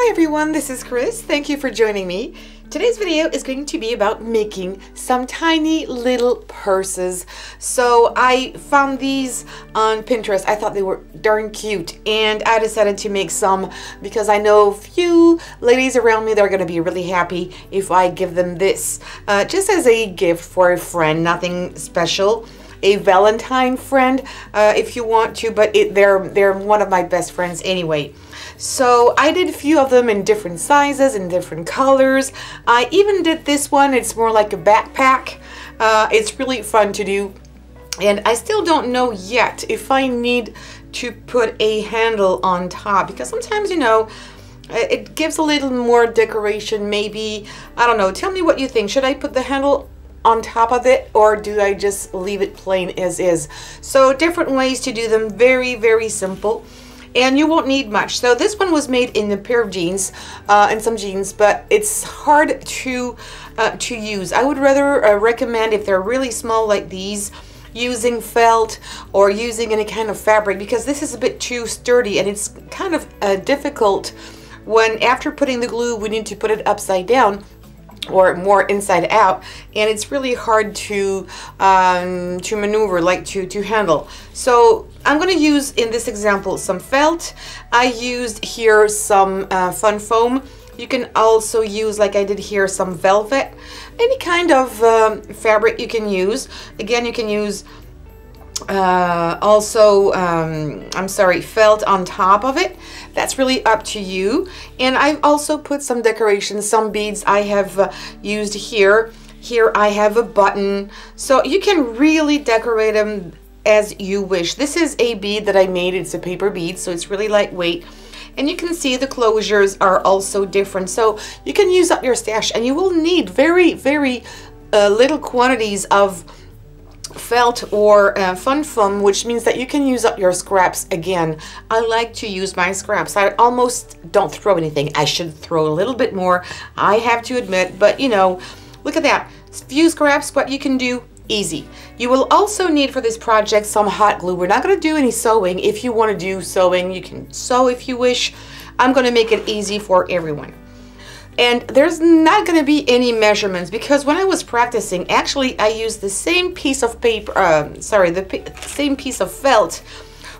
Hi everyone, this is Chris. Thank you for joining me. Today's video is going to be about making some tiny little purses. So I found these on Pinterest. I thought they were darn cute and I decided to make some because I know a few ladies around me that are going to be really happy if I give them this just as a gift for a friend, nothing special. A Valentine friend if you want to, but they're one of my best friends anyway. So I did a few of them in different sizes and different colors. I even did this one. It's more like a backpack. It's really fun to do. And I still don't know yet if I need to put a handle on top, because sometimes, you know, it gives a little more decoration maybe. I don't know. Tell me what you think. Should I put the handle on top of it, or do I just leave it plain as is? So different ways to do them. Very, very simple. And you won't need much. So this one was made in a pair of jeans and some jeans, but it's hard to use. I would rather recommend, if they're really small like these, using felt or using any kind of fabric, because this is a bit too sturdy and it's kind of difficult when after putting the glue we need to put it upside down or more inside out, and it's really hard to maneuver, like to handle. So I'm going to use in this example some felt. I used here some fun foam. You can also use, like I did here, some velvet. Any kind of fabric you can use. Again, you can use felt on top of it. That's really up to you. And I've also put some decorations, some beads I have used here. Here I have a button, so you can really decorate them as you wish. This is a bead that I made. It's a paper bead, so it's really lightweight. And you can see the closures are also different, so you can use up your stash, and you will need very, very little quantities of felt or fun foam, which means that you can use up your scraps. Again, I like to use my scraps. I almost don't throw anything. I should throw a little bit more, I have to admit, but you know, look at that. Few scraps, what you can do, easy. You will also need for this project some hot glue. We're not going to do any sewing. If you want to do sewing, you can sew if you wish. I'm going to make it easy for everyone. And there's not going to be any measurements, because when I was practicing, actually I used the same piece of paper, same piece of felt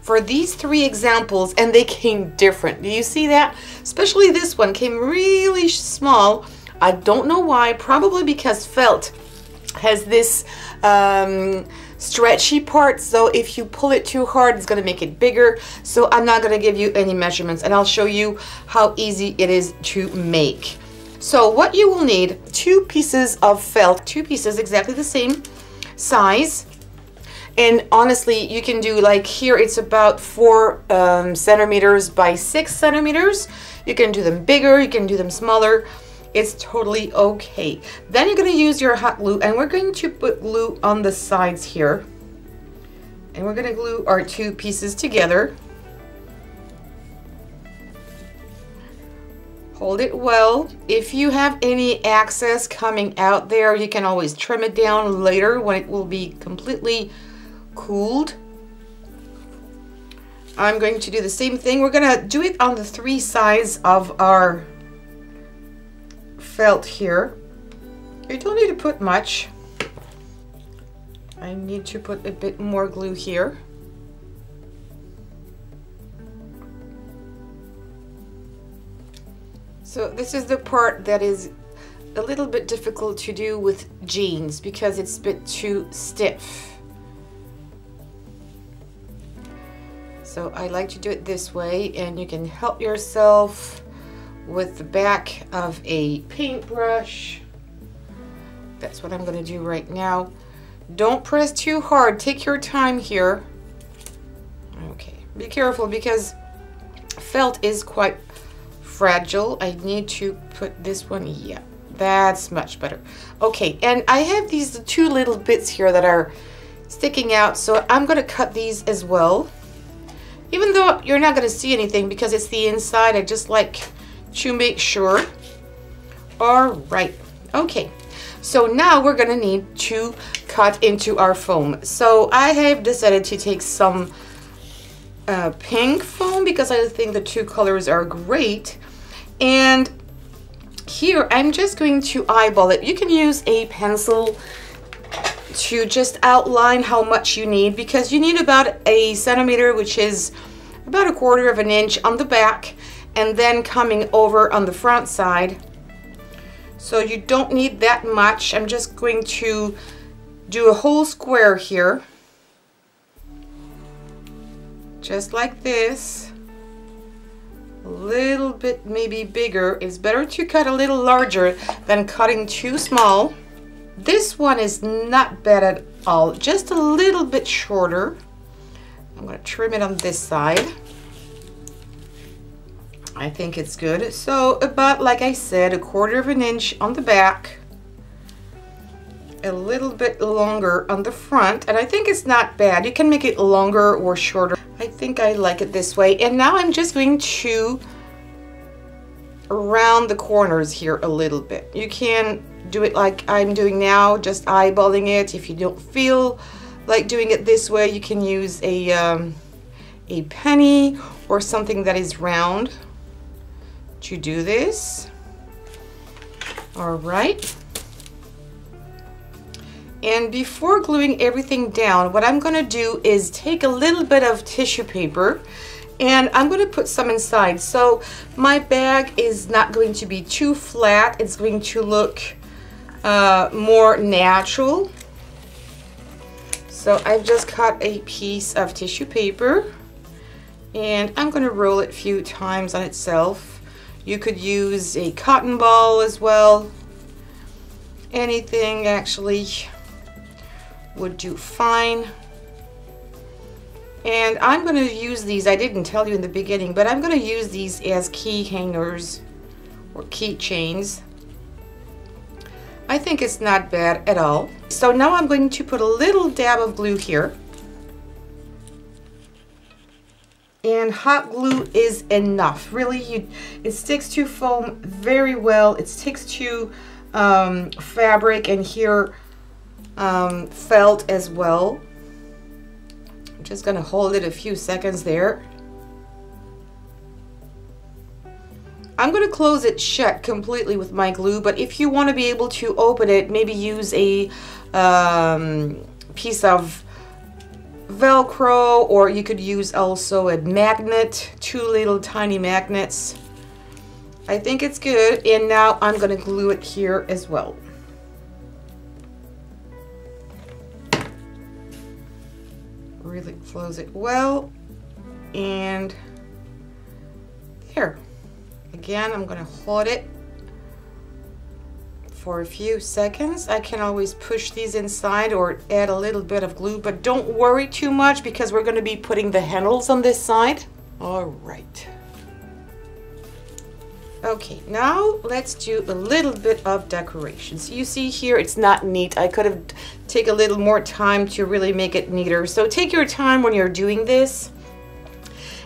for these three examples, and they came different. Do you see that? Especially this one came really small. I don't know why, probably because felt has this stretchy part, so if you pull it too hard it's going to make it bigger. So I'm not going to give you any measurements, and I'll show you how easy it is to make. So what you will need, two pieces of felt, two pieces exactly the same size. And honestly, you can do, like here it's about 4 centimeters by 6 centimeters. You can do them bigger, you can do them smaller. It's totally okay. Then you're going to use your hot glue, and we're going to put glue on the sides here. And we're going to glue our two pieces together. Hold it well. If you have any excess coming out there, you can always trim it down later when it will be completely cooled. I'm going to do the same thing. We're going to do it on the 3 sides of our felt here. You don't need to put much. I need to put a bit more glue here. So this is the part that is a little bit difficult to do with jeans because it's a bit too stiff. So I like to do it this way, and you can help yourself with the back of a paintbrush. That's what I'm going to do right now. Don't press too hard. Take your time here. Okay, be careful because felt is quite fragile. I need to put this one, yeah, that's much better. Okay, and I have these 2 little bits here that are sticking out, so I'm going to cut these as well. Even though you're not going to see anything because it's the inside, I just like to make sure. All right, okay, so now we're going to need to cut into our foam. So I have decided to take some pink foam because I think the 2 colors are great, And here I'm just going to eyeball it. You can use a pencil to just outline how much you need, because you need about 1 centimeter, which is about 1/4 of an inch on the back, and then coming over on the front side. So you don't need that much. I'm just going to do a whole square here, just like this. A little bit maybe bigger. It's better to cut a little larger than cutting too small. This one is not bad at all, just a little bit shorter. I'm going to trim it on this side. I think it's good. So about, like I said, 1/4 of an inch on the back, a little bit longer on the front, and I think it's not bad. You can make it longer or shorter. I think I like it this way. And now I'm just going to round the corners here a little bit. You can do it like I'm doing now, just eyeballing it. If you don't feel like doing it this way, you can use a penny or something that is round to do this. All right. And before gluing everything down, what I'm going to do is take a little bit of tissue paper and I'm going to put some inside. So my bag is not going to be too flat. It's going to look more natural. So I've just cut a piece of tissue paper and I'm going to roll it a few times on itself. You could use a cotton ball as well. Anything actually would do fine. And I'm going to use these, I didn't tell you in the beginning, but I'm going to use these as key hangers or keychains. I think it's not bad at all. So now I'm going to put a little dab of glue here. And hot glue is enough. Really, it sticks to foam very well. It sticks to fabric and here felt as well. I'm just gonna hold it a few seconds there. I'm gonna close it shut completely with my glue, but if you want to be able to open it, maybe use a piece of Velcro, or you could use also a magnet, 2 little tiny magnets. I think it's good. And now I'm going to glue it here as well. Really close it well. And there. Again, I'm going to hold it for a few seconds. I can always push these inside or add a little bit of glue, but don't worry too much because we're going to be putting the handles on this side. All right. Okay, now let's do a little bit of decorations. You see here, it's not neat. I could have taken a little more time to really make it neater. So take your time when you're doing this.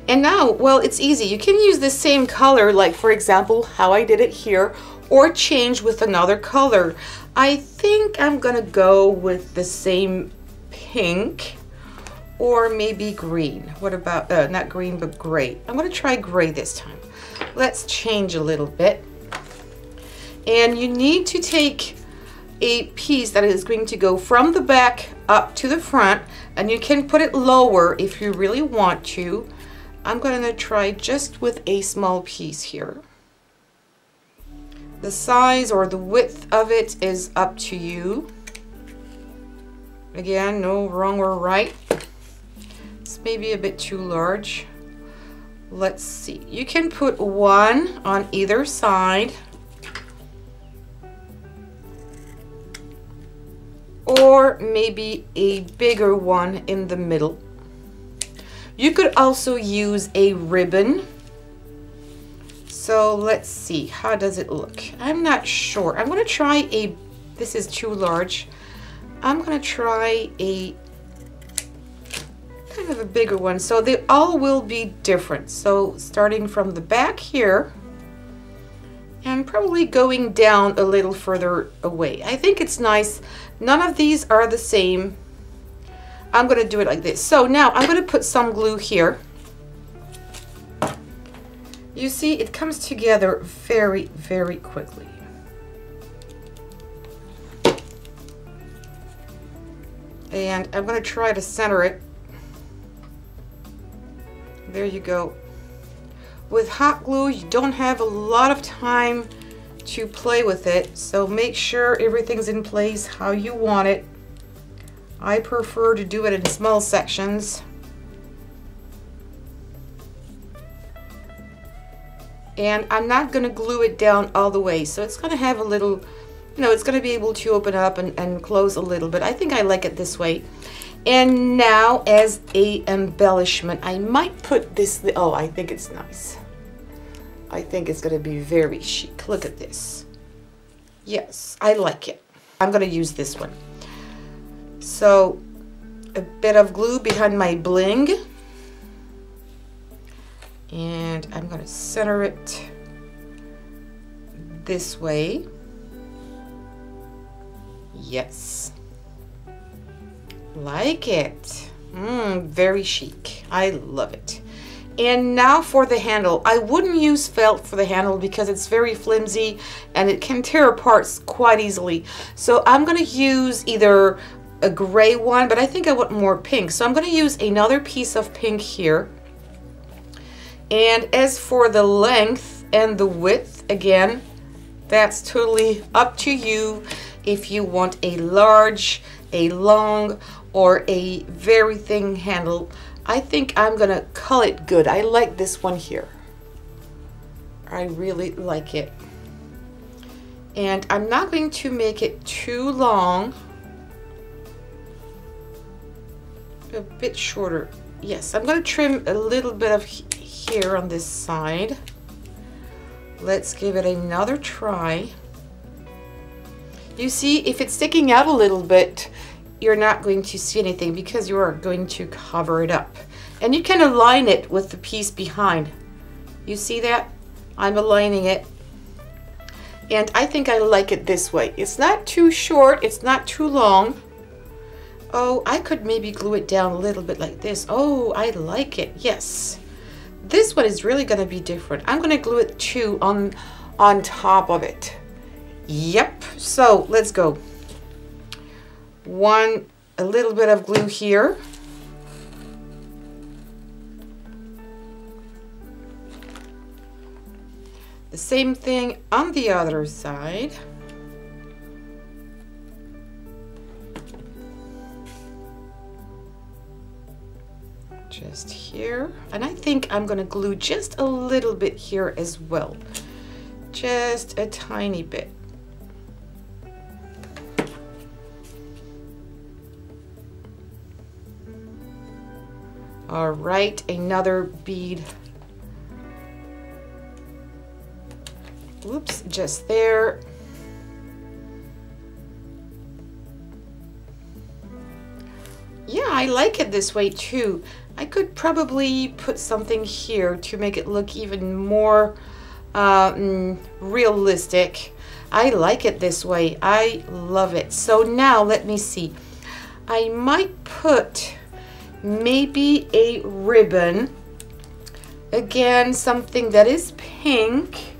And now, well, it's easy. You can use the same color, like for example, how I did it here, or change with another color. I think I'm gonna go with the same pink or maybe green. What about, not green, but gray. I'm gonna try gray this time. Let's change a little bit. And you need to take a piece that is going to go from the back up to the front, and you can put it lower if you really want to. I'm gonna try just with a small piece here. The size or the width of it is up to you. Again, no wrong or right. It's maybe a bit too large. Let's see. You can put one on either side. Or maybe a bigger one in the middle. You could also use a ribbon. So let's see, how does it look? I'm not sure. I'm gonna try a, this is too large. I'm gonna try a kind of a bigger one. So they all will be different. So starting from the back here and probably going down a little further away. I think it's nice. None of these are the same. I'm gonna do it like this. So now I'm gonna put some glue here. You see, it comes together very, very quickly. And I'm going to try to center it. There you go. With hot glue, you don't have a lot of time to play with it, so make sure everything's in place how you want it. I prefer to do it in small sections. And I'm not going to glue it down all the way, so it's going to have a little, you know, it's going to be able to open up and close a little bit. I think I like it this way. And now, as a embellishment, I might put this, oh, I think it's nice. I think it's going to be very chic. Look at this. Yes, I like it. I'm going to use this one. So, a bit of glue behind my bling. And I'm going to center it this way. Yes. Like it. Very chic. I love it. And now for the handle. I wouldn't use felt for the handle because it's very flimsy and it can tear apart quite easily. So I'm going to use either a gray one, but I think I want more pink. So I'm going to use another piece of pink here. And as for the length and the width, again, that's totally up to you if you want a large, a long, or a very thin handle. I think I'm gonna call it good. I like this one here. I really like it. And I'm not going to make it too long. A bit shorter. Yes, I'm gonna trim a little bit of here on this side. Let's give it another try. You see, if it's sticking out a little bit, you're not going to see anything because you are going to cover it up. And you can align it with the piece behind. You see that? I'm aligning it. And I think I like it this way. It's not too short, it's not too long. Oh, I could maybe glue it down a little bit like this. Oh, I like it, yes. This one is really going to be different. I'm going to glue it too on top of it. Yep, so let's go. A little bit of glue here. The same thing on the other side. Just here, and I think I'm going to glue just a little bit here as well, just a tiny bit. All right, another bead. Oops, just there. Yeah, I like it this way too. I could probably put something here to make it look even more realistic. I like it this way. I love it. So now let me see. I might put maybe a ribbon. Again, something that is pink.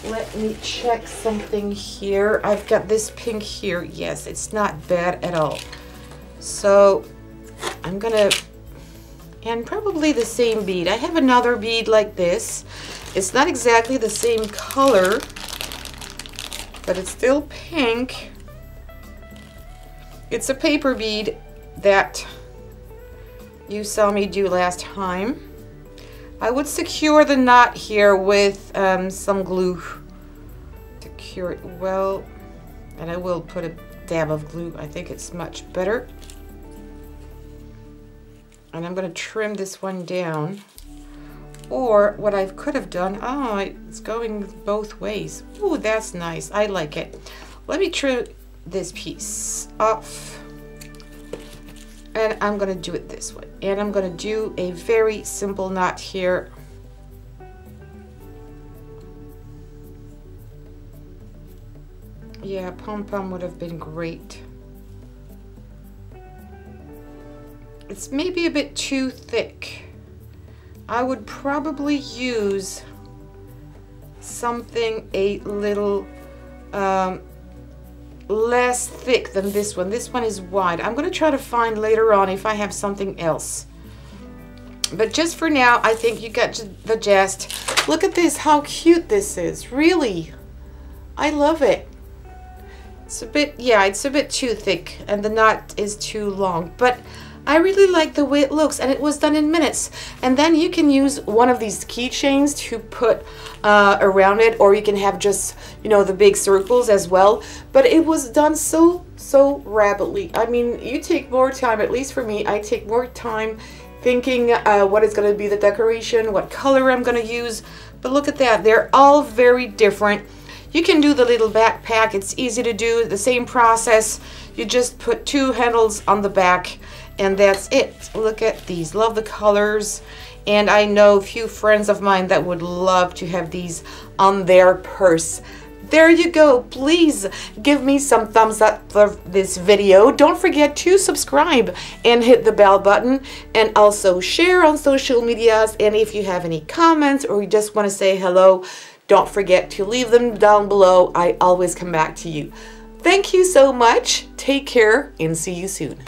Let me check something here. I've got this pink here. Yes, it's not bad at all. So I'm gonna, and probably the same bead. I have another bead like this. It's not exactly the same color, but it's still pink. It's a paper bead that you saw me do last time. I would secure the knot here with some glue to cure it well, and I will put a dab of glue. I think it's much better. And I'm going to trim this one down. Or what I could have done, oh, it's going both ways. Ooh, that's nice. I like it. Let me trim this piece off. And I'm going to do it this way. And I'm going to do a very simple knot here. Yeah, pom-pom would have been great. It's maybe a bit too thick. I would probably use something a little less thick than this one. This one is wide. I'm going to try to find later on if I have something else. But just for now, I think you got the gist. Look at this, how cute this is. Really, I love it. It's a bit, yeah, it's a bit too thick and the knot is too long, but I really like the way it looks, and it was done in minutes. And then you can use one of these keychains to put around it, or you can have just, you know, the big circles as well. But it was done so rapidly. I mean, you take more time, at least for me, I take more time thinking what is going to be the decoration, what color I'm going to use. But look at that, they're all very different. You can do the little backpack, it's easy to do, the same process. You just put 2 handles on the back and that's it. Look at these, love the colors. And I know a few friends of mine that would love to have these on their purse. There you go. Please give me some thumbs up for this video. Don't forget to subscribe and hit the bell button, and also share on social medias. And if you have any comments or you just want to say hello, don't forget to leave them down below. I always come back to you. Thank you so much. Take care and see you soon.